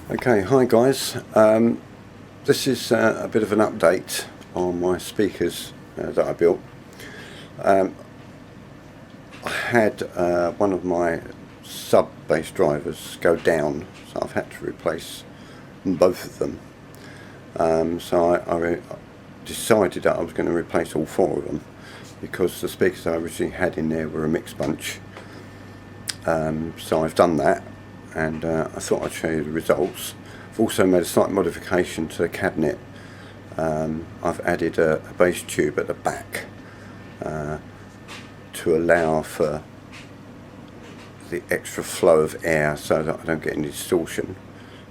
Okay, hi guys. This is a bit of an update on my speakers that I built. I had one of my sub bass drivers go down, so I've had to replace both of them. So I decided that I was going to replace all four of them because the speakers I originally had in there were a mixed bunch. So I've done that, and I thought I'd show you the results. I've also made a slight modification to the cabinet. I've added a bass tube at the back to allow for the extra flow of air so that I don't get any distortion,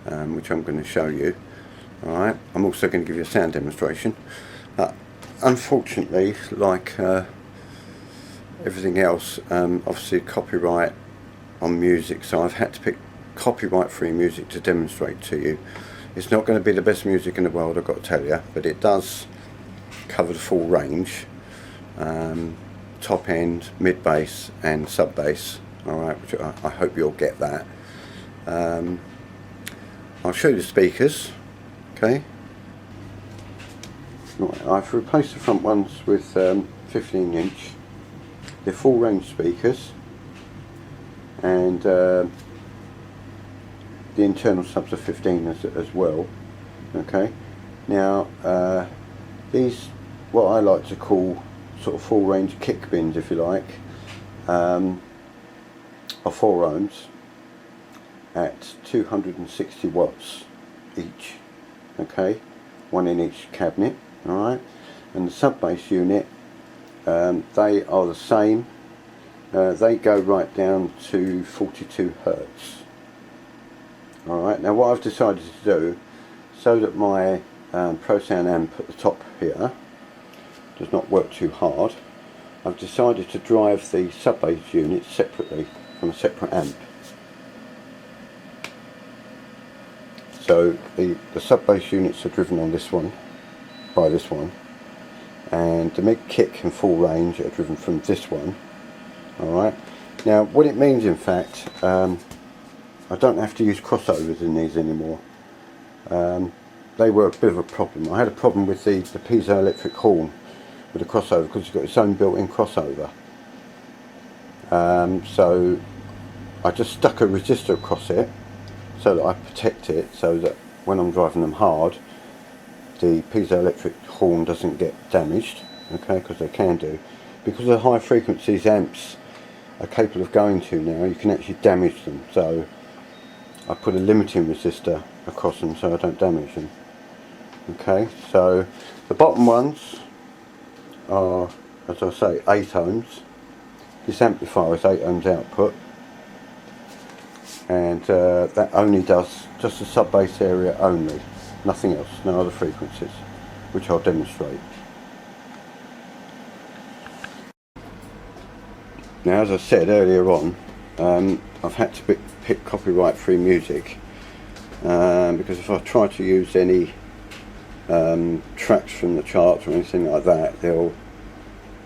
which I'm going to show you. Alright, I'm also going to give you a sound demonstration. Unfortunately, like everything else, obviously copyright on music, so I've had to pick copyright free music to demonstrate to you. It's not going to be the best music in the world, I've got to tell you, but it does cover the full range, top end, mid bass and sub bass. Alright, which I hope you'll get that. I'll show you the speakers. Okay, right, I've replaced the front ones with 15 inch. They're full range speakers, and the internal subs are 15 as well. Okay, now these, what I like to call sort of full range kick bins, if you like, are 4 ohms at 260 watts each. Okay, one in each cabinet. Alright, and the sub bass unit, they are the same. They go right down to 42 hertz. Alright, now what I've decided to do, so that my Pro Sound amp at the top here does not work too hard, I've decided to drive the sub bass unit separately from a separate amp. So the sub bass units are driven on this one, by this one, and the mid kick and full range are driven from this one. Alright, now what it means, in fact, I don't have to use crossovers in these anymore. They were a bit of a problem. I had a problem with the piezoelectric horn with the crossover because it's got its own built-in crossover. So I just stuck a resistor across it so that I protect it, so that when I'm driving them hard, the piezoelectric horn doesn't get damaged. Okay, because they can do. Because of the high frequencies amps are capable of going to now, you can actually damage them. So I put a limiting resistor across them so I don't damage them. Okay, so the bottom ones are, as I say, 8 ohms. This amplifier is 8 ohms output, and that only does just the sub bass area only, nothing else, no other frequencies, which I'll demonstrate. Now, as I said earlier on, I've had to pick copyright free music, because if I try to use any tracks from the charts or anything like that, they'll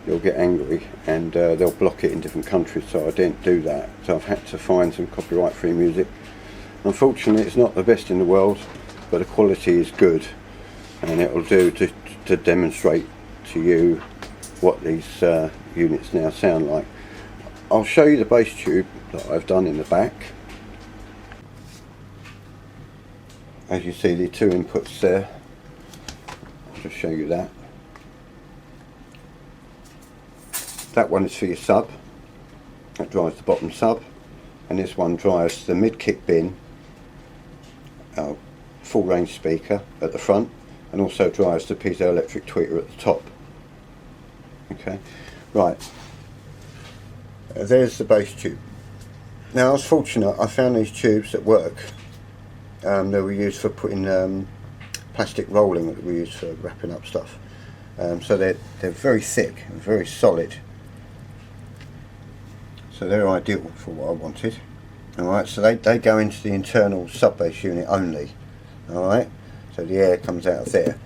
get angry, and they'll block it in different countries, so I didn't do that. So I've had to find some copyright free music. Unfortunately, it's not the best in the world, but the quality is good, and it will do to demonstrate to you what these units now sound like. I'll show you the bass tube that I've done in the back. As you see, the 2 inputs there. I'll just show you that. That one is for your sub, that drives the bottom sub, and this one drives the mid kick bin, full range speaker at the front, and also drives the piezoelectric tweeter at the top. Okay, right, there's the bass tube. Now, I was fortunate, I found these tubes that work. They were used for putting plastic rolling that we use for wrapping up stuff. So they're very thick and very solid. So they're ideal for what I wanted. Alright, so they go into the internal sub bass unit only. Alright, so the air comes out of there.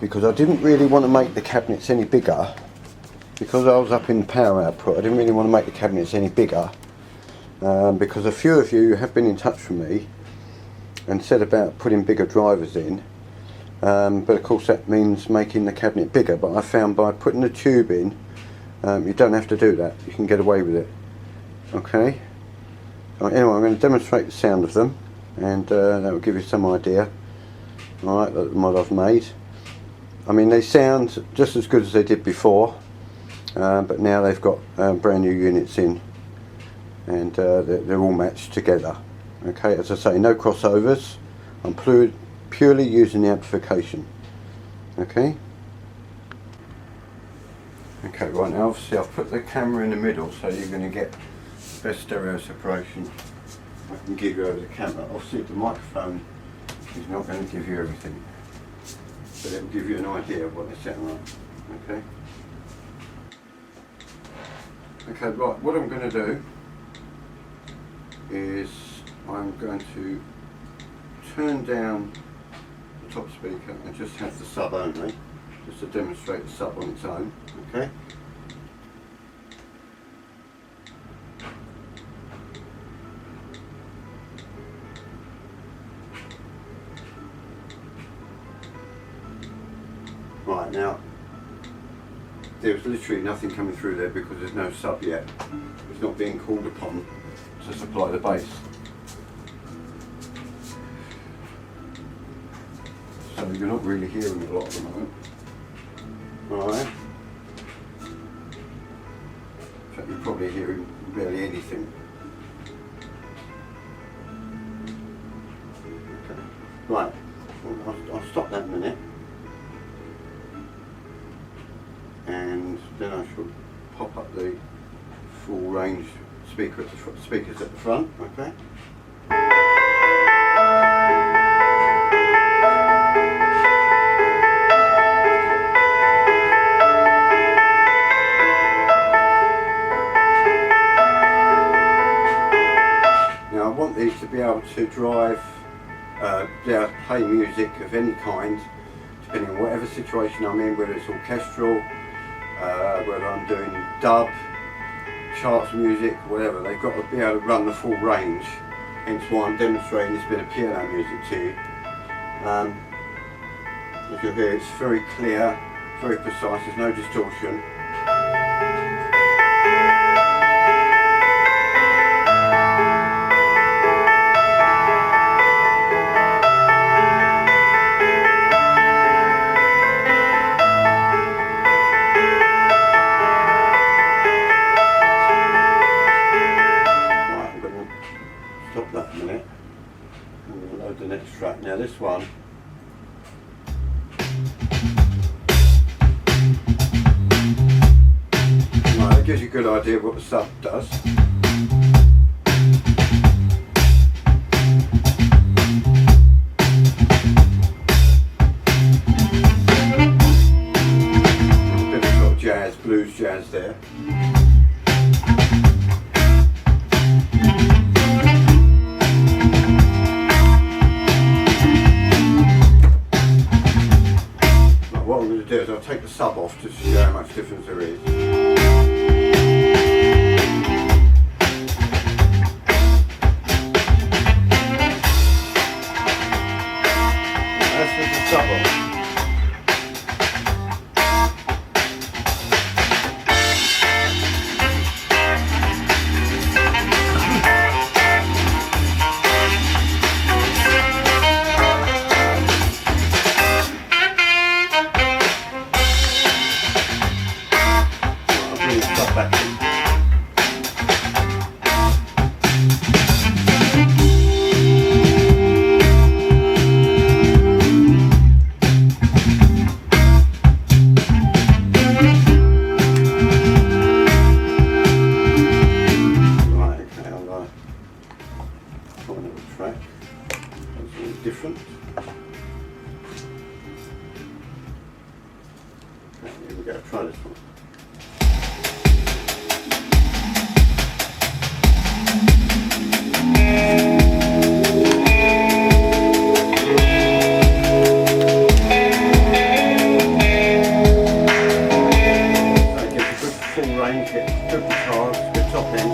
Because I didn't really want to make the cabinets any bigger, because I was up in power output, I didn't really want to make the cabinets any bigger, because a few of you have been in touch with me and said about putting bigger drivers in, but of course that means making the cabinet bigger. But I found by putting the tube in, you don't have to do that. You can get away with it. Okay. Anyway, I'm going to demonstrate the sound of them, and that will give you some idea. Alright, the mod I've made. I mean, they sound just as good as they did before, but now they've got brand new units in, and they're all matched together. Okay, as I say, no crossovers. I'm purely using the amplification. Okay. Okay, right now obviously I've put the camera in the middle, so you're going to get the best stereo separation I can give you over the camera. Obviously the microphone is not going to give you everything, but it will give you an idea of what they sound like. Okay. Okay, right, what I'm going to do is I'm going to turn down the top speaker and just have the sub only, just to demonstrate the sub on its own. Okay. Right, now there's literally nothing coming through there because there's no sub yet. It's not being called upon to supply the bass. So you're not really hearing a lot at the moment. Alright. In fact, you're probably hearing barely anything. Okay. Right, I'll stop that a minute. And then I shall pop up the full range speakers at the front. Okay. Now I want these to be able to drive, be able to play music of any kind, depending on whatever situation I'm in, whether it's orchestral, whether I'm doing dub, charts music, whatever. They've got to be able to run the full range, hence why I'm demonstrating this bit of piano music to you. As you'll hear, it's very clear, very precise, there's no distortion. Stop that a minute. I'm going to load the next track. Now this one, right, that gives you a good idea of what the sub does. A bit of sort of jazz, blues jazz there. I'll take the sub off just to show how much difference there is. That's with the sub off. Track. That's really different. Okay, here we go, try this one. So it gets a good full range, gets good guitars, good top end.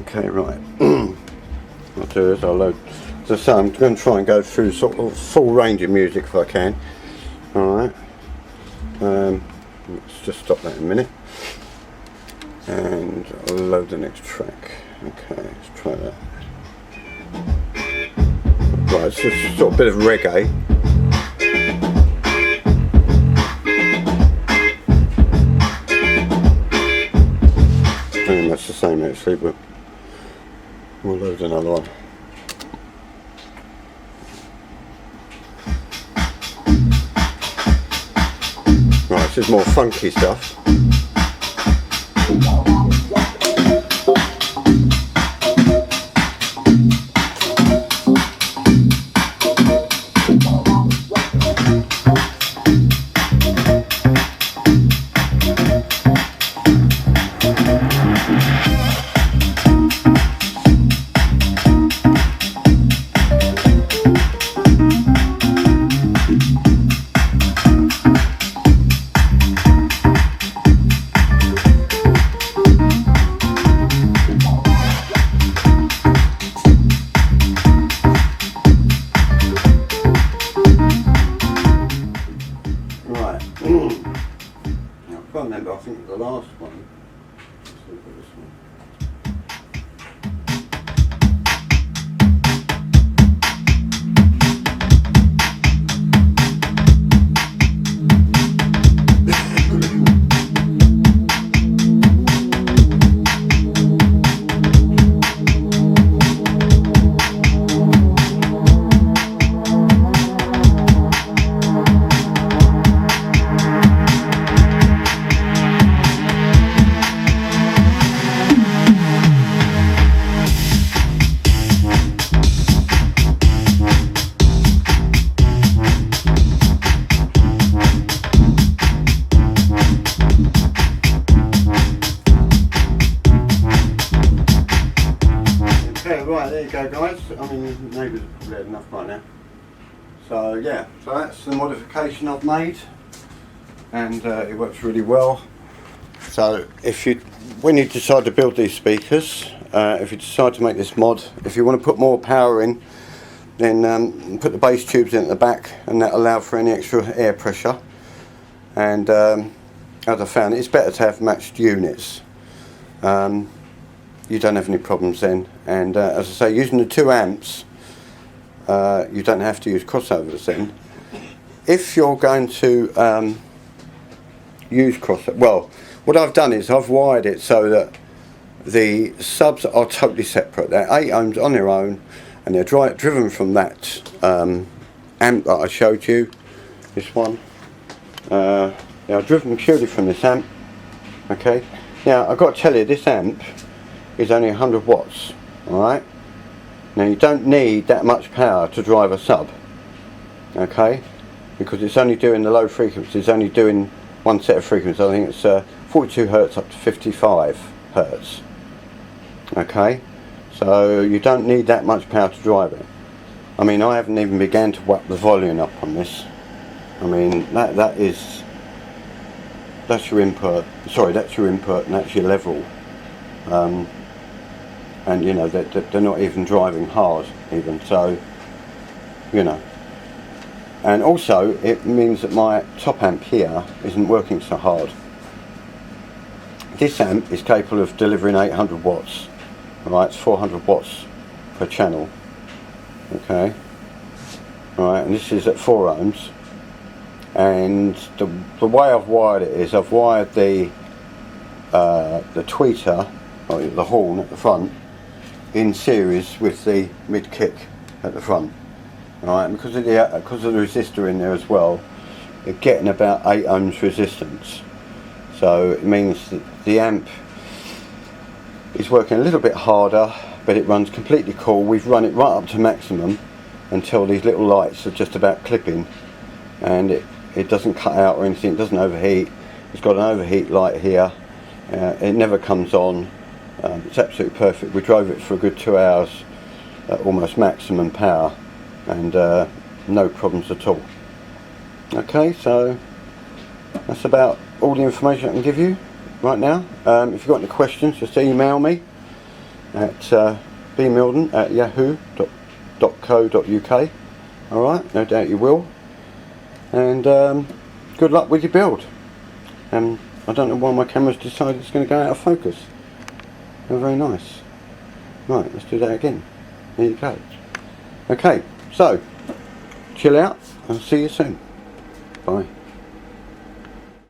Okay, right. I'll do is I'll load. As I say, I'm going to try and go through sort of full range of music if I can. Alright. Let's just stop that in a minute. And I'll load the next track. Okay, let's try that. Right, it's just a sort of bit of reggae. Pretty much the same actually, but we'll load another one. Right, this is more funky stuff. I remember, I think the last one. Let's look at this one. Right, there you go guys. I mean, the neighbours have probably had enough by now. So yeah, so that's the modification I've made, and it works really well. So when you decide to build these speakers, if you decide to make this mod, if you want to put more power in, then put the bass tubes in at the back, and that allow for any extra air pressure. And as I found, it's better to have matched units. You don't have any problems then, and as I say, using the 2 amps, you don't have to use crossovers then. If you're going to use crossovers, well, what I've done is I've wired it so that the subs are totally separate. They're 8 ohms on their own, and they're driven from that amp that I showed you, this one. They are driven purely from this amp. Okay, now I've got to tell you, this amp is only 100 watts, alright? Now you don't need that much power to drive a sub, okay? Because it's only doing the low frequencies, it's only doing one set of frequencies. I think it's 42 Hertz up to 55 Hertz, okay? So you don't need that much power to drive it. I mean, I haven't even began to whack the volume up on this. I mean, that's your input. Sorry, that's your input, and that's your level. And you know, they're not even driving hard even, so you know. And also it means that my top amp here isn't working so hard. This amp is capable of delivering 800 watts. Right, it's 400 watts per channel. Okay. Right, and this is at 4 ohms. And the way I've wired it is I've wired the tweeter, or the horn at the front, in series with the mid kick at the front. Right, and because of the resistor in there as well, you're getting about 8 ohms resistance. So it means that the amp is working a little bit harder, but it runs completely cool. We've run it right up to maximum until these little lights are just about clipping, and it doesn't cut out or anything, it doesn't overheat. It's got an overheat light here, it never comes on. It's absolutely perfect. We drove it for a good 2 hours at almost maximum power, and no problems at all. Okay, so that's about all the information I can give you right now. If you've got any questions, just email me at bmilden@yahoo.co.uk. Alright, no doubt you will. And good luck with your build. I don't know why my camera's decided it's going to go out of focus. Oh, very nice. Right, let's do that again. There you go. Okay, so chill out and see you soon. Bye.